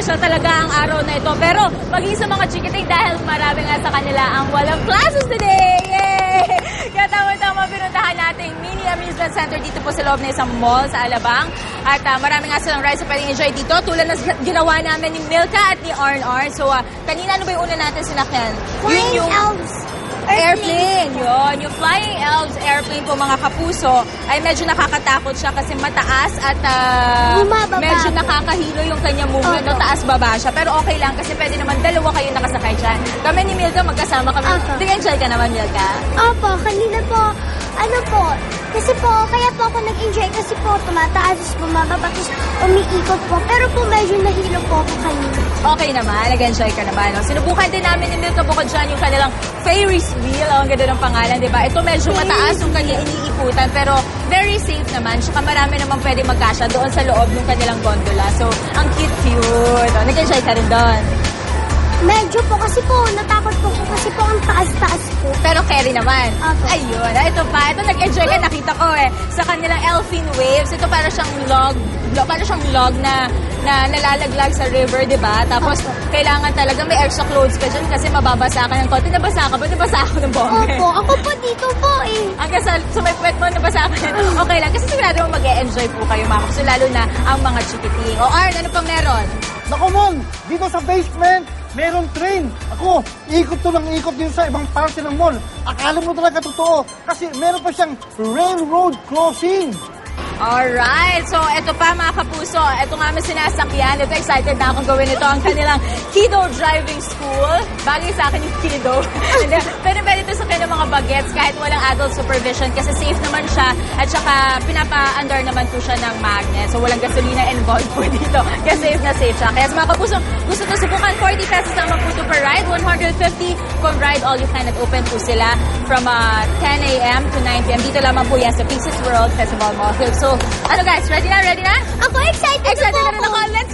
special talaga ang araw na ito. Pero maging sa mga chikiting dahil marami nga sa kanila ang walang classes today. Yay! Kaya tama-tama pinuntahan natin mini amusement center dito po sa loob ng isang mall sa Alabang. At marami nga silang rides na pwedeng enjoy dito. Tulad na ginawa namin ni Milka at ni Arn. So kanina ano ba yung una natin sinakyan? Flying yung elves. Airplane, yun. Yung Flying Elves airplane po mga kapuso ay medyo nakakatakot siya kasi mataas at Bumababa. medyo nakakahilo yung kanya movement. No? Taas-baba siya. Pero okay lang kasi pwede naman dalawa kayo nakasakay dyan. Kami ni Milka magkasama kami. Nag-enjoy ka naman, Milka? Opo, kanina po, kasi po, kaya po ako nag-enjoy kasi po tumataas, bumababa, tapos umiikot po. Pero po medyo nahilo po ako kanina. Okay naman, nag-enjoy ka naman. No? Sinubukan din namin ni Milka bukod dyan yung kanilang Ferris wheel. Ang ganda ng pangalan, di ba? Ito medyo mataas yung kanya iniikutan pero very safe naman. Tsaka marami naman pwede magkasya doon sa loob ng kanilang gondola. So, ang cute-cute. Oh, nag-enjoy ka rin doon. Medyo po, kasi po, natakot po ko kasi po ang taas-taas po. Pero carry naman. Opo. Ayun. Ito pa. Ito nag-enjoy ka. Nakita ko sa kanilang Elfin Waves. Ito para siyang log na nalalaglag sa river, di ba? Tapos, kailangan talaga may extra clothes ka dyan kasi mababasa ka ng konti. Nabasa ka ba? Nabasa ako ng bombe. Opo, ako po dito po eh. Hanggang sa may puwet mo, nabasa ka na. Okay lang. Kasi sigurado mo mag-e-enjoy po kayo, mga kapso. Lalo na ang mga chikiting. O, Arn, ano pang meron? Naku, Mon! Dito sa basement, meron train. Ako, ikot to ng ikot din sa ibang parte ng mall. Akala mo talaga totoo. Kasi meron pa siyang railroad crossing. Alright. So, ito pa mga kapuso. Ito nga may sinasakyan. Ito, excited na akong gawin ito. Ang kanilang Kido Driving School. Bagay sa akin yung Kido. Pero pwede ito sa kanilang mga bagets kahit walang adult supervision kasi safe naman siya. At saka, pinapa-under naman po siya ng magnet. So, walang gasolina involved po dito. Kaya safe siya. Kaya sa mga kapuso, gusto ito subukan. 40 pesos lang po ito per ride. 150 kung ride all you can at open po sila from 10 a.m. to 9 p.m. Dito lamang po yan sa Pieces World Festival Mall. So, ano guys, ready na? Ako excited, Excited na na rin po ako. Let's